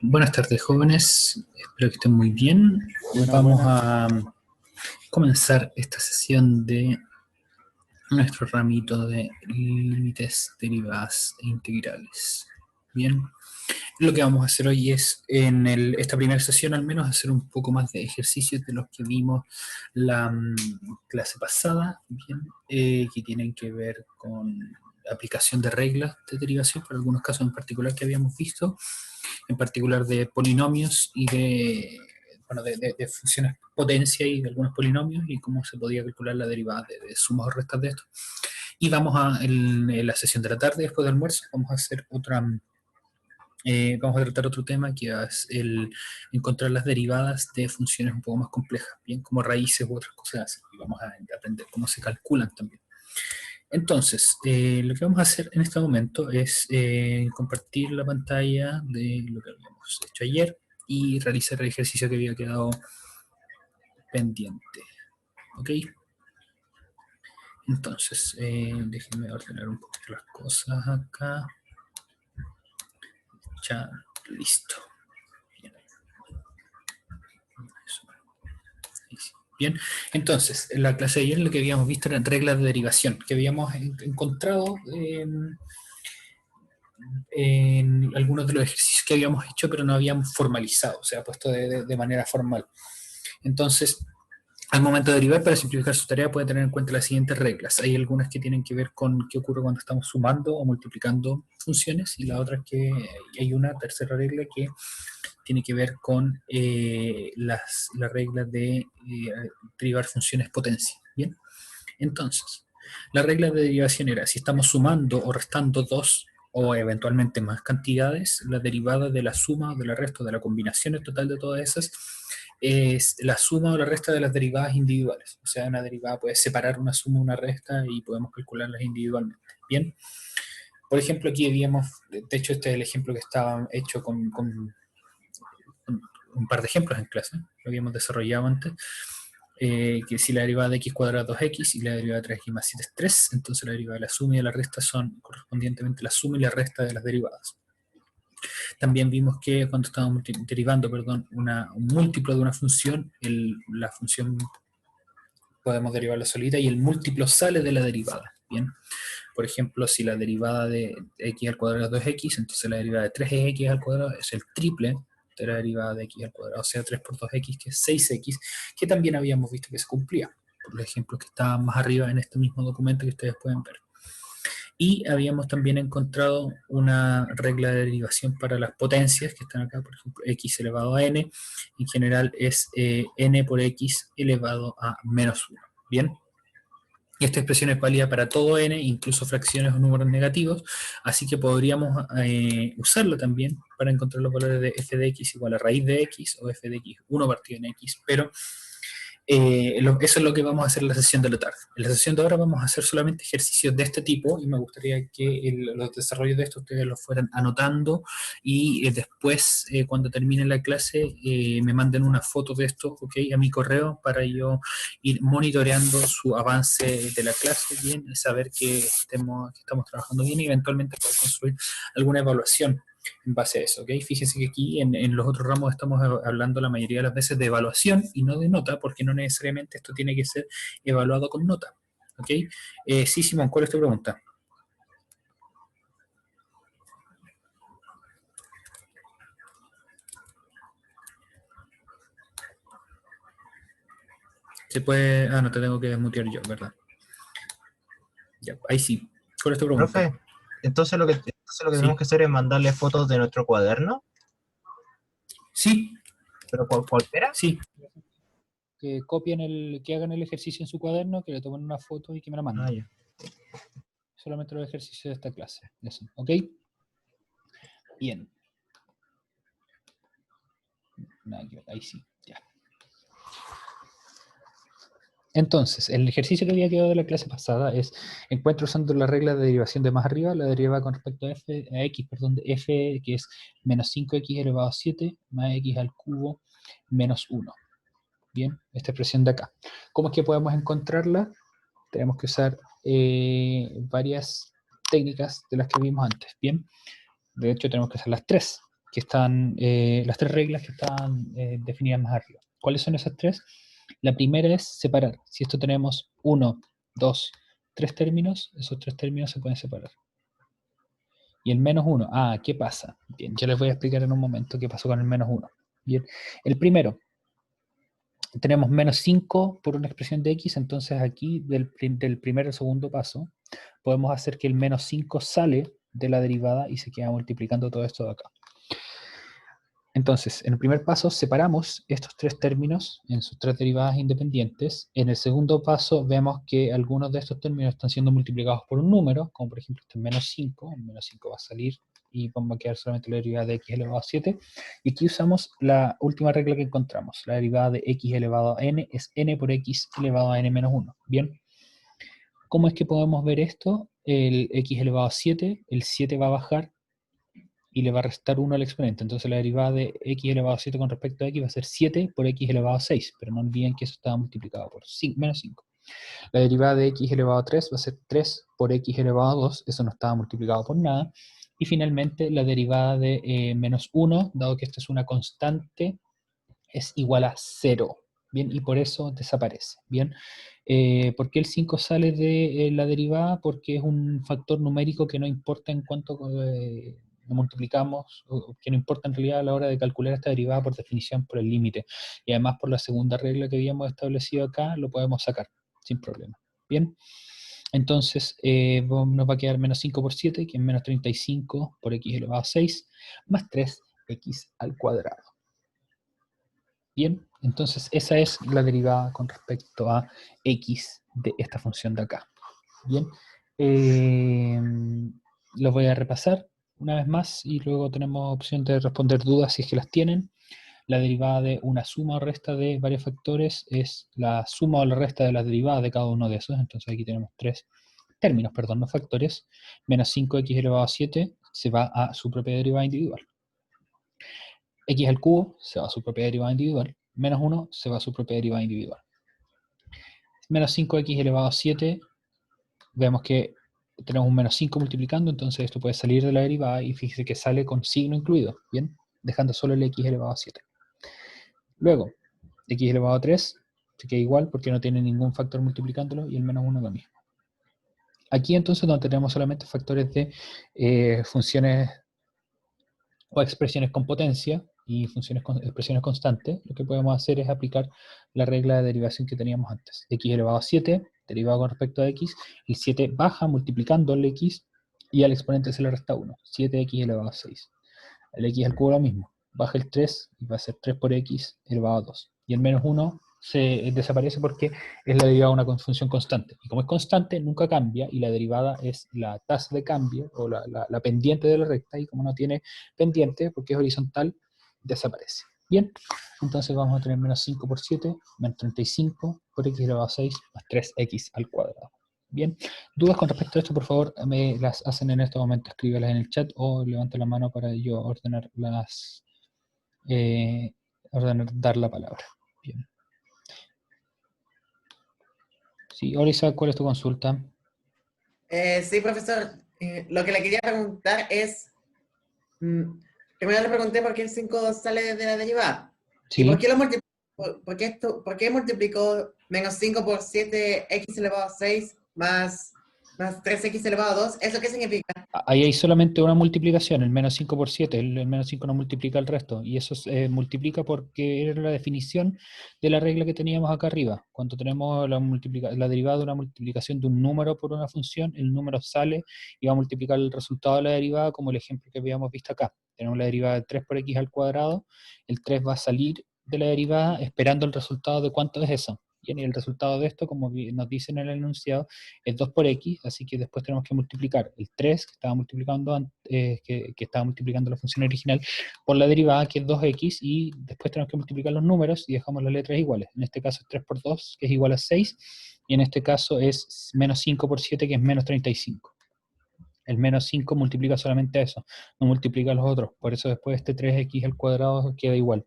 Buenas tardes, jóvenes. Espero que estén muy bien. Buenas, Vamos buenas. a comenzar esta sesión de nuestro ramito de límites, derivadas e integrales. Bien, lo que vamos a hacer hoy es, esta primera sesión al menos, hacer un poco más de ejercicios de los que vimos la clase pasada, bien, que tienen que ver con aplicación de reglas de derivación, por algunos casos en particular que habíamos visto, en particular de polinomios y bueno, de funciones potencia y de algunos polinomios y cómo se podía calcular la derivada de sumas o restas de esto. Y en la sesión de la tarde, después del almuerzo, vamos a hacer vamos a tratar otro tema que es el encontrar las derivadas de funciones un poco más complejas, bien como raíces u otras cosas así. Y vamos a aprender cómo se calculan también. Entonces, lo que vamos a hacer en este momento es compartir la pantalla de lo que habíamos hecho ayer y realizar el ejercicio que había quedado pendiente. ¿Ok? Entonces, déjenme ordenar un poquito las cosas acá. Ya, listo. Bien. Bien, entonces, en la clase de ayer lo que habíamos visto eran reglas de derivación, que habíamos encontrado en algunos de los ejercicios que habíamos hecho, pero no habíamos formalizado, o sea, puesto de manera formal. Entonces, al momento de derivar, para simplificar su tarea, puede tener en cuenta las siguientes reglas. Hay algunas que tienen que ver con qué ocurre cuando estamos sumando o multiplicando funciones, y la otra es que hay una tercera regla que tiene que ver con las reglas de derivar funciones potencia. Bien, entonces, la regla de derivación era, si estamos sumando o restando dos o eventualmente más cantidades, la derivada de la suma o de la resta de la combinación total de todas esas es la suma o la resta de las derivadas individuales. O sea, una derivada puede separar una suma o una resta y podemos calcularlas individualmente. Bien, por ejemplo, aquí habíamos, de hecho este es el ejemplo que estaba hecho con un par de ejemplos en clase, lo habíamos desarrollado antes, que si la derivada de x cuadrado es x y la derivada de 3x más 7 es 3, entonces la derivada de la suma y de la resta son correspondientemente la suma y la resta de las derivadas. También vimos que cuando estábamos derivando, perdón, un múltiplo de una función, la función podemos derivarla solita y el múltiplo sale de la derivada. Bien, por ejemplo, si la derivada de x al cuadrado es x, entonces la derivada de 3 es x al cuadrado, es el triple de la derivada de x al cuadrado, o sea, 3 por 2x, que es 6x, que también habíamos visto que se cumplía, por los ejemplos que estaban más arriba en este mismo documento que ustedes pueden ver. Y habíamos también encontrado una regla de derivación para las potencias que están acá, por ejemplo, x elevado a n, en general es n por x elevado a menos 1. Bien, esta expresión es válida para todo n, incluso fracciones o números negativos, así que podríamos usarlo también para encontrar los valores de f de x igual a raíz de x o f de x 1 partido en x, pero eso es lo que vamos a hacer en la sesión de la tarde. En la sesión de ahora vamos a hacer solamente ejercicios de este tipo y me gustaría que los desarrollos de esto ustedes los fueran anotando y después, cuando termine la clase, me manden una foto de esto, ¿okay? A mi correo para yo ir monitoreando su avance de la clase bien y saber que estamos trabajando bien y eventualmente poder construir alguna evaluación en base a eso, ¿ok? Fíjense que aquí en los otros ramos estamos hablando la mayoría de las veces de evaluación y no de nota, porque no necesariamente esto tiene que ser evaluado con nota, ¿ok? Sí, Simón, ¿cuál es tu pregunta? Se puede... Ah, no, te tengo que desmutear yo, ¿verdad? Ya, ahí sí. ¿Cuál es tu pregunta? Profe, entonces lo que tenemos Sí. que hacer es mandarle fotos de nuestro cuaderno, Sí, pero cualquiera. sí. Que copien que hagan el ejercicio en su cuaderno, que le tomen una foto y que me la Ah, manden. ya. Solamente los ejercicios de esta clase. Eso, ¿ok? Bien. Nada que ver, ahí sí, ya. Entonces, el ejercicio que había quedado de la clase pasada es, encuentro usando la regla de derivación de más arriba, la derivada con respecto a x, perdón, de f, que es menos 5x elevado a 7, más x al cubo, menos 1. Bien, esta expresión de acá. ¿Cómo es que podemos encontrarla? Tenemos que usar varias técnicas de las que vimos antes, ¿bien? De hecho, tenemos que usar las tres, que están, las tres reglas que están definidas más arriba. ¿Cuáles son esas tres? La primera es separar. Si esto tenemos 1, 2, 3 términos, esos 3 términos se pueden separar. Y el menos 1, ¿qué pasa? Bien, yo les voy a explicar en un momento qué pasó con el menos 1. Bien, el primero, tenemos menos 5 por una expresión de x, entonces aquí del primer al segundo paso, podemos hacer que el menos 5 sale de la derivada y se queda multiplicando todo esto de acá. Entonces, en el primer paso separamos estos tres términos en sus tres derivadas independientes. En el segundo paso vemos que algunos de estos términos están siendo multiplicados por un número, como por ejemplo este menos 5. El menos 5 va a salir y vamos a quedar solamente la derivada de x elevado a 7. Y aquí usamos la última regla que encontramos. La derivada de x elevado a n es n por x elevado a n menos 1. Bien. ¿Cómo es que podemos ver esto? El x elevado a 7, el 7 va a bajar y le va a restar 1 al exponente. Entonces la derivada de x elevado a 7 con respecto a x va a ser 7 por x elevado a 6, pero no olviden que eso estaba multiplicado por menos 5. La derivada de x elevado a 3 va a ser 3 por x elevado a 2, eso no estaba multiplicado por nada. Y finalmente la derivada de menos 1, dado que esta es una constante, es igual a 0. Bien, y por eso desaparece. Bien, ¿por qué el 5 sale de la derivada? Porque es un factor numérico que no importa en cuanto lo multiplicamos, o que no importa en realidad a la hora de calcular esta derivada por definición por el límite. Y además por la segunda regla que habíamos establecido acá, lo podemos sacar sin problema. Bien, entonces nos va a quedar menos 5 por 7, que es menos 35 por x elevado a 6, más 3x al cuadrado. Bien, entonces esa es la derivada con respecto a x de esta función de acá. Bien, los voy a repasar una vez más y luego tenemos opción de responder dudas si es que las tienen. La derivada de una suma o resta de varios factores es la suma o la resta de las derivadas de cada uno de esos. Entonces aquí tenemos tres términos, perdón, no factores. Menos 5x elevado a 7 se va a su propia derivada individual. X al cubo se va a su propia derivada individual. Menos 1 se va a su propia derivada individual. Menos 5x elevado a 7, vemos que tenemos un menos 5 multiplicando, entonces esto puede salir de la derivada y fíjese que sale con signo incluido, ¿bien? Dejando solo el x elevado a 7. Luego, x elevado a 3 se queda igual porque no tiene ningún factor multiplicándolo y el menos 1 lo mismo. Aquí entonces donde tenemos solamente factores de funciones o expresiones con potencia y expresiones constantes, lo que podemos hacer es aplicar la regla de derivación que teníamos antes. X elevado a 7, derivado con respecto a x, el 7 baja multiplicando el x y al exponente se le resta 1, 7x elevado a 6. El x al cubo lo mismo, baja el 3 y va a ser 3 por x elevado a 2. Y el menos 1 se desaparece porque es la derivada de una función constante. Y como es constante, nunca cambia, y la derivada es la tasa de cambio, o la pendiente de la recta, y como no tiene pendiente, porque es horizontal, desaparece. Bien, entonces vamos a tener menos 5 por 7, menos 35 por x elevado a 6, más 3x al cuadrado. Bien, dudas con respecto a esto, por favor, me las hacen en este momento, escríbelas en el chat o levanten la mano para yo ordenar dar la palabra. Bien. Sí, Orisa, ¿cuál es tu consulta? Sí, profesor. Lo que le quería preguntar es, primero le pregunté por qué el 5 sale de la derivada. Sí. ¿Y por qué por qué multiplicó menos 5 por 7 x elevado a 6 más 3x elevado a 2? ¿Eso qué significa? Ahí hay solamente una multiplicación, el menos 5 por 7, el menos 5 no multiplica el resto, y eso multiplica porque era la definición de la regla que teníamos acá arriba. Cuando tenemos la derivada de una multiplicación de un número por una función, el número sale y va a multiplicar el resultado de la derivada, como el ejemplo que habíamos visto acá. Tenemos la derivada de 3 por x al cuadrado, el 3 va a salir de la derivada esperando el resultado de cuánto es eso. Y el resultado de esto, como nos dice en el enunciado, es 2 por x, así que después tenemos que multiplicar el 3 que estaba multiplicando, que estaba multiplicando la función original por la derivada, que es 2x, y después tenemos que multiplicar los números y dejamos las letras iguales. En este caso es 3 por 2, que es igual a 6, y en este caso es menos 5 por 7, que es menos 35. El menos 5 multiplica solamente eso, no multiplica los otros, por eso después este 3x al cuadrado queda igual.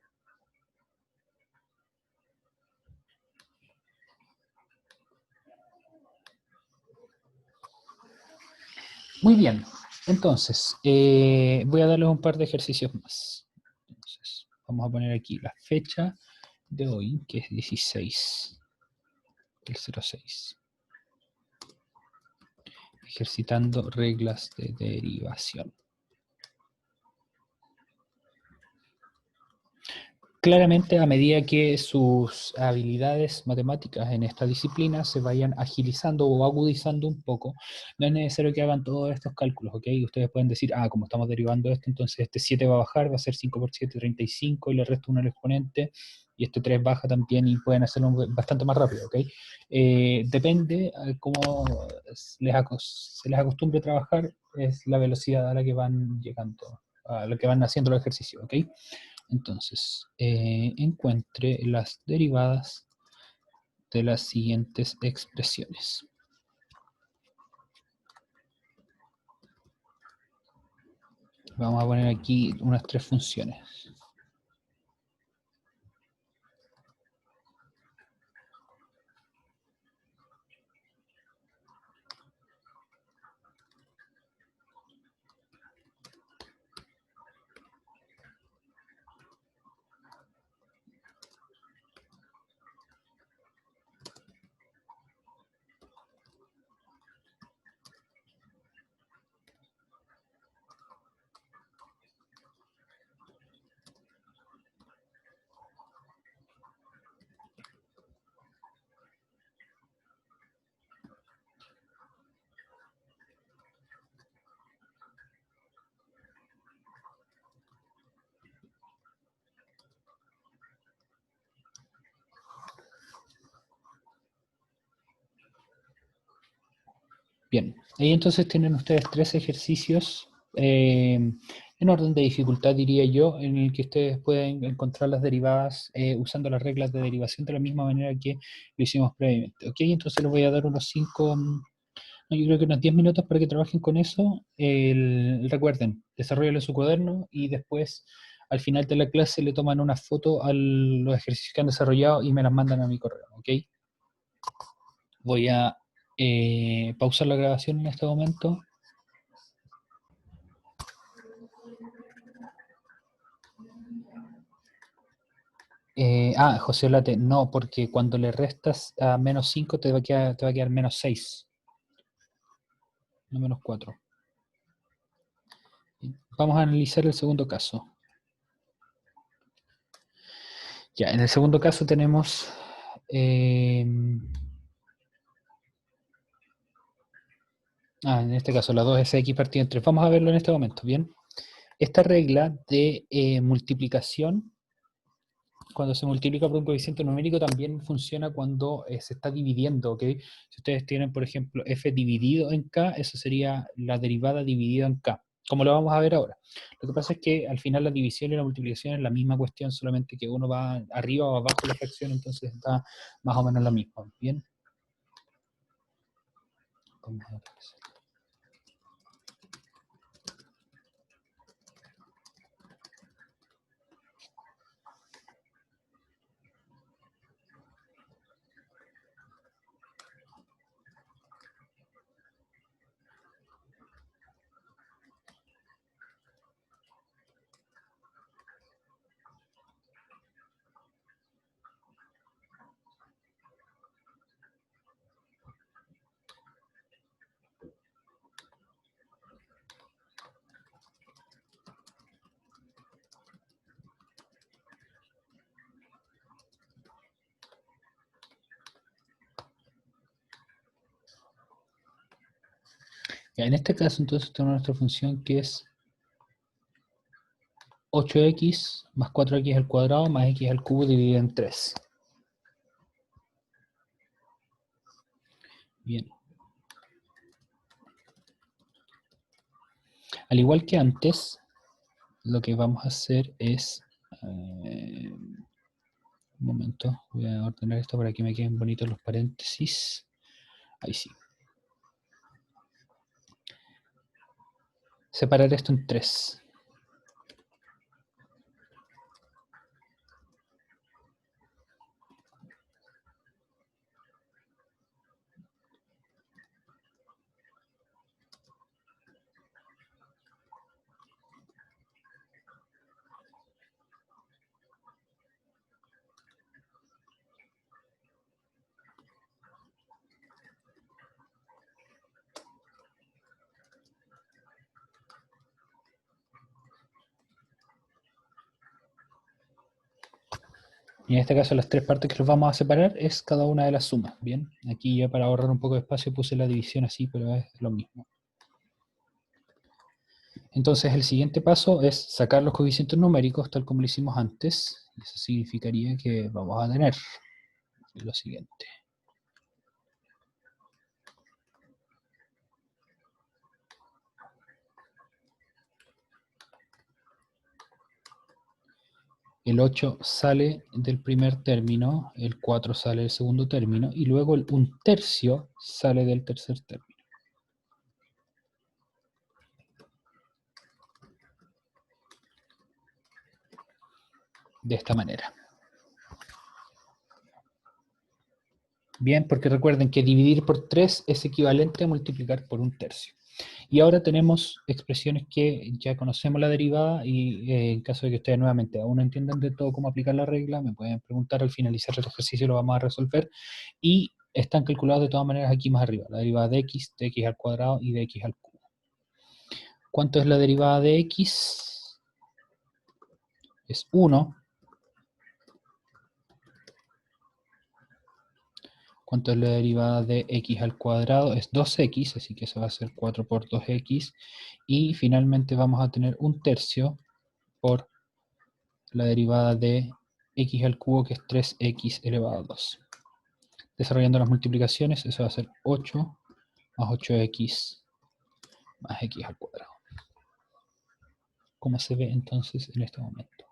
Muy bien, Entonces, voy a darles un par de ejercicios más. Entonces, vamos a poner aquí la fecha de hoy, que es 16 del 06. Ejercitando reglas de derivación. Claramente, a medida que sus habilidades matemáticas en esta disciplina se vayan agilizando o agudizando un poco, no es necesario que hagan todos estos cálculos, ¿ok? Ustedes pueden decir, como estamos derivando esto, entonces este 7 va a bajar, va a ser 5 por 7, 35, y le resto 1 al exponente, y este 3 baja también, y pueden hacerlo bastante más rápido, ¿ok? Depende cómo se les acostumbre a trabajar, es la velocidad a la que van llegando, a la que van haciendo los ejercicios, ¿ok? Entonces, encuentre las derivadas de las siguientes expresiones. Vamos a poner aquí unas 3 funciones. Bien, ahí entonces tienen ustedes 3 ejercicios en orden de dificultad, diría yo, en el que ustedes pueden encontrar las derivadas usando las reglas de derivación de la misma manera que lo hicimos previamente. Ok, entonces les voy a dar unos 5, no, yo creo que unos 10 minutos para que trabajen con eso. Recuerden, desarrollen su cuaderno y después, al final de la clase, le toman una foto a los ejercicios que han desarrollado y me las mandan a mi correo, ¿ok? Voy a pausar la grabación en este momento. José Olate, no, porque cuando le restas a menos 5 te va a quedar menos 6, no menos 4. Vamos a analizar el segundo caso. Ya, en el segundo caso tenemos en este caso la 2 es x partido en 3. Vamos a verlo en este momento, ¿bien? Esta regla de multiplicación, cuando se multiplica por un coeficiente numérico, también funciona cuando se está dividiendo, ¿ok? Si ustedes tienen, por ejemplo, f dividido en k, eso sería la derivada dividida en k, como lo vamos a ver ahora. Lo que pasa es que al final la división y la multiplicación es la misma cuestión, solamente que uno va arriba o abajo de la fracción, entonces está más o menos lo mismo, ¿bien? Vamos a ver. Ya, en este caso, entonces, tenemos nuestra función que es 8x más 4x al cuadrado más x al cubo dividido en 3. Bien. Al igual que antes, lo que vamos a hacer es... un momento, voy a ordenar esto para que me queden bonitos los paréntesis. Ahí sí. Separar esto en 3. Y en este caso las tres partes que los vamos a separar es cada una de las sumas. Bien, aquí ya para ahorrar un poco de espacio puse la división así, pero es lo mismo. Entonces el siguiente paso es sacar los coeficientes numéricos tal como lo hicimos antes. Eso significaría que vamos a tener lo siguiente. El 8 sale del primer término, el 4 sale del segundo término, y luego el 1/3 sale del tercer término. De esta manera. Bien, porque recuerden que dividir por 3 es equivalente a multiplicar por 1/3. Y ahora tenemos expresiones que ya conocemos la derivada y en caso de que ustedes nuevamente aún no entiendan de todo cómo aplicar la regla, me pueden preguntar al finalizar el ejercicio, lo vamos a resolver. Y están calculados de todas maneras aquí más arriba, la derivada de x al cuadrado y de x al cubo. ¿Cuánto es la derivada de x? Es 1. ¿Cuánto es la derivada de x al cuadrado? Es 2x, así que eso va a ser 4 por 2x. Y finalmente vamos a tener 1/3 por la derivada de x al cubo, que es 3x elevado a 2. Desarrollando las multiplicaciones, eso va a ser 8 más 8x más x al cuadrado. ¿Cómo se ve entonces en este momento?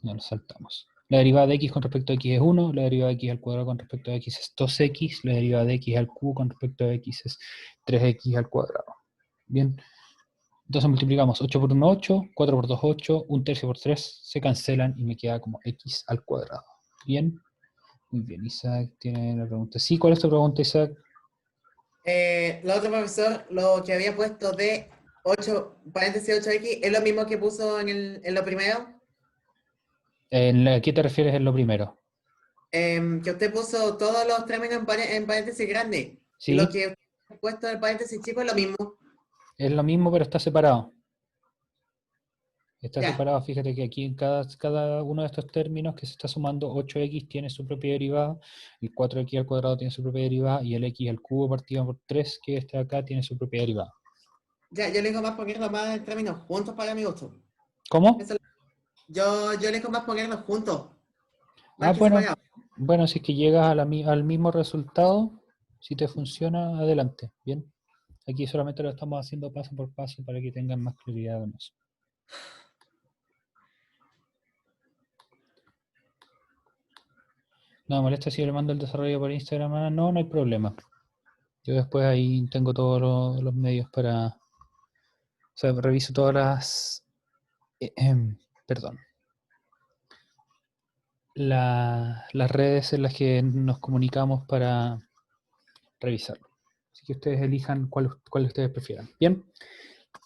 No nos saltamos. La derivada de x con respecto a x es 1, la derivada de x al cuadrado con respecto a x es 2x, la derivada de x al cubo con respecto a x es 3x al cuadrado. Bien, entonces multiplicamos 8 por 1, 8, 4 por 2, 8, 1/3 por 3, se cancelan y me queda como x al cuadrado. Bien, muy bien, Isaac tiene la pregunta. Sí, ¿cuál es tu pregunta, Isaac? La otra profesor, lo que había puesto de 8, paréntesis 8x, ¿es lo mismo que puso en lo primero? ¿A qué te refieres en lo primero? Que usted puso todos los términos en paréntesis grande. Sí, Lo que usted ha puesto en paréntesis chico es lo mismo. es lo mismo, pero está separado. Está Ya, separado, fíjate que aquí en cada uno de estos términos que se está sumando, 8x tiene su propia derivada, el 4x al cuadrado tiene su propia derivada, y el x al cubo partido por 3, que este de acá, tiene su propia derivada. ya, yo elijo más ponerlos más en términos juntos para mi gusto. ¿Cómo? Eso- yo elijo más ponerlos juntos. Ah, Más que bueno, separados. bueno, si es que llegas al mismo resultado, si te funciona, adelante, bien. Aquí solamente lo estamos haciendo paso por paso para que tengan más claridad con eso. No me molesta si le mando el desarrollo por Instagram. No, no hay problema. Yo después ahí tengo todos los medios para... O sea, reviso todas las... perdón. Las redes en las que nos comunicamos para revisarlo. Así que ustedes elijan cuál ustedes prefieran. Bien.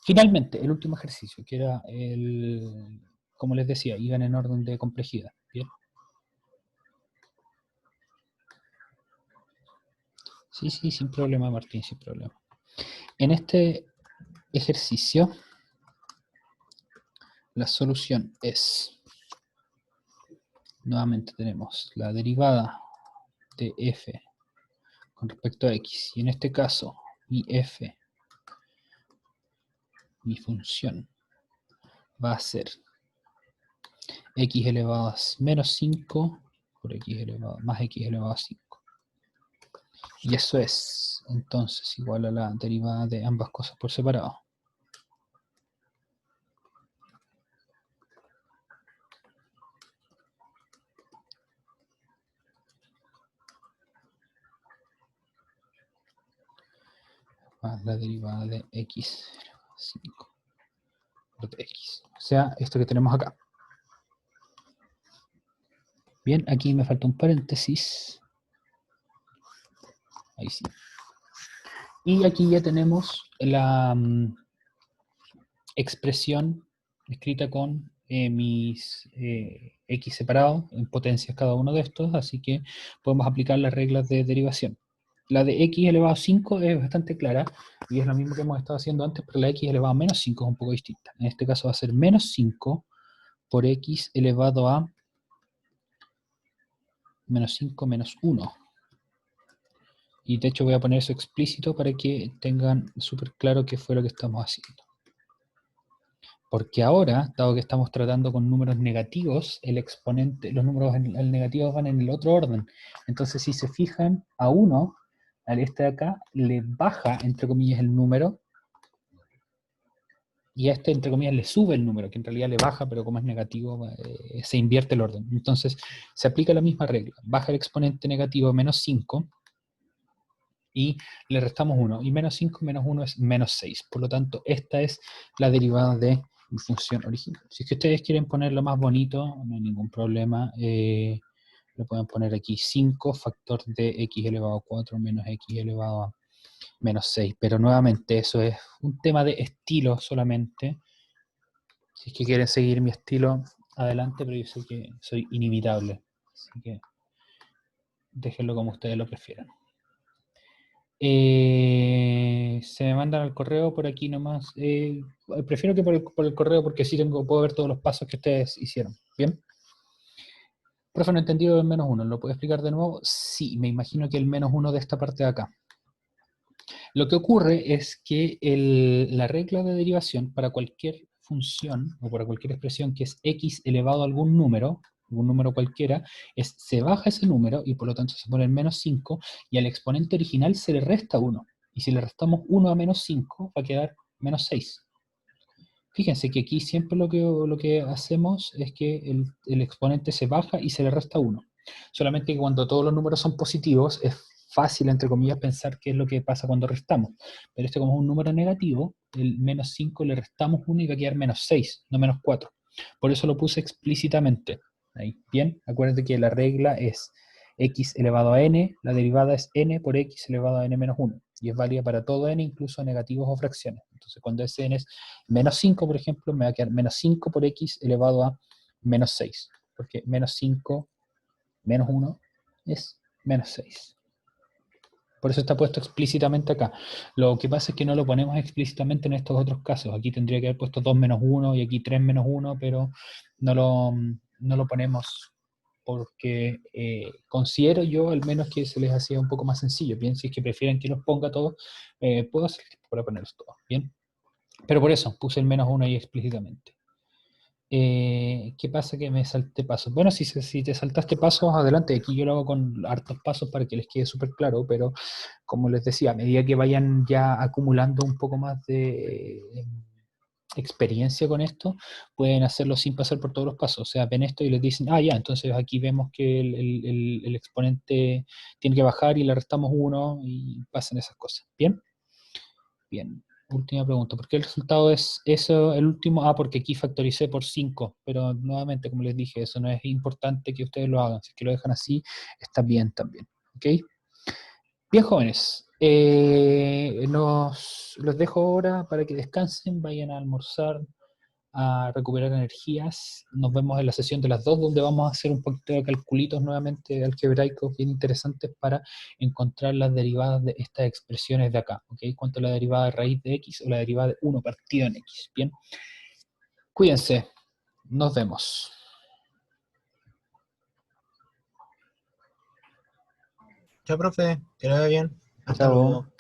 Finalmente, el último ejercicio, que era el... Como les decía, iban en orden de complejidad. Bien. Sí, sin problema, Martín, sin problema. En este ejercicio, la solución es, nuevamente tenemos la derivada de f con respecto a x, y en este caso, mi f, mi función, va a ser x elevado a menos 5 por x elevado más x elevado a 5. Y eso es, entonces, igual a la derivada de ambas cosas por separado. Más la derivada de x elevado a 5 por x. O sea, esto que tenemos acá. Bien, aquí me falta un paréntesis. Ahí sí. Y aquí ya tenemos la expresión escrita con mis x separados en potencias cada uno de estos, así que podemos aplicar las reglas de derivación. La de x elevado a 5 es bastante clara, y es lo mismo que hemos estado haciendo antes, pero la x elevado a menos 5 es un poco distinta. En este caso va a ser menos 5 por x elevado a menos 5 menos 1. Y de hecho voy a poner eso explícito para que tengan súper claro qué fue lo que estamos haciendo. Porque ahora, dado que estamos tratando con números negativos, el exponente, los números negativos van en el otro orden. Entonces, si se fijan, a 1, al este de acá, le baja, entre comillas, el número, y a este, entre comillas, le sube el número, que en realidad le baja, pero como es negativo, se invierte el orden. Entonces, se aplica la misma regla. Baja el exponente negativo menos 5, y le restamos 1. Y menos 5 menos 1 es menos 6. Por lo tanto, esta es la derivada de mi función original. Si es que ustedes quieren ponerlo más bonito, no hay ningún problema. Lo pueden poner aquí 5 factor de x elevado a 4 menos x elevado a menos 6. Pero nuevamente, eso es un tema de estilo solamente. Si es que quieren seguir mi estilo, adelante, pero yo sé que soy inimitable. Así que déjenlo como ustedes lo prefieran. Se me mandan al correo por aquí nomás. Prefiero que por el correo porque así puedo ver todos los pasos que ustedes hicieron. ¿Bien? Profe, no he entendido el menos 1. ¿Lo puedo explicar de nuevo? Sí, me imagino que el menos 1 de esta parte de acá. Lo que ocurre es que la regla de derivación para cualquier función o para cualquier expresión que es x elevado a algún número cualquiera, se baja ese número y por lo tanto se pone el menos 5 y al exponente original se le resta 1. Y si le restamos 1 a menos 5 va a quedar menos 6. Fíjense que aquí siempre lo que hacemos es que el exponente se baja y se le resta 1. Solamente que cuando todos los números son positivos es fácil, entre comillas, pensar qué es lo que pasa cuando restamos. Pero este como es un número negativo, el menos 5 le restamos 1 y va a quedar menos 6, no menos 4. Por eso lo puse explícitamente. Ahí. Bien, acuérdense que la regla es x elevado a n, la derivada es n por x elevado a n menos 1. Y es válida para todo n, incluso negativos o fracciones. Entonces cuando ese n es menos 5, por ejemplo, me va a quedar menos 5 por x elevado a menos 6. Porque menos 5 menos 1 es menos 6. Por eso está puesto explícitamente acá. Lo que pasa es que no lo ponemos explícitamente en estos otros casos. Aquí tendría que haber puesto 2 menos 1 y aquí 3 menos 1, pero no lo ponemos porque considero yo al menos que se les hacía un poco más sencillo. Bien, si es que prefieren que los ponga todos, puedo hacer para ponerlos todos. Bien, pero por eso puse el menos 1 ahí explícitamente. ¿Qué pasa? Que me salté pasos. Bueno, si te saltaste pasos, adelante. Aquí yo lo hago con hartos pasos para que les quede súper claro, pero como les decía, a medida que vayan ya acumulando un poco más de experiencia con esto, pueden hacerlo sin pasar por todos los pasos. O sea, ven esto y les dicen, ah, ya, entonces aquí vemos que el exponente tiene que bajar y le restamos 1 y pasan esas cosas. ¿Bien? Bien. Última pregunta. ¿Por qué el resultado es eso, el último? Ah, porque aquí factoricé por 5. Pero nuevamente, como les dije, eso no es importante que ustedes lo hagan. Si es que lo dejan así, está bien también. ¿Ok? Bien, jóvenes. Los dejo ahora para que descansen, vayan a almorzar, a recuperar energías. Nos vemos en la sesión de las 2, donde vamos a hacer un poquito de calculitos nuevamente algebraicos bien interesantes para encontrar las derivadas de estas expresiones de acá, ¿ok? Cuánto es la derivada de raíz de x o la derivada de 1 partido en x, ¿bien? Cuídense, nos vemos. Chao, profe, que le vaya bien. Hasta Chao. luego.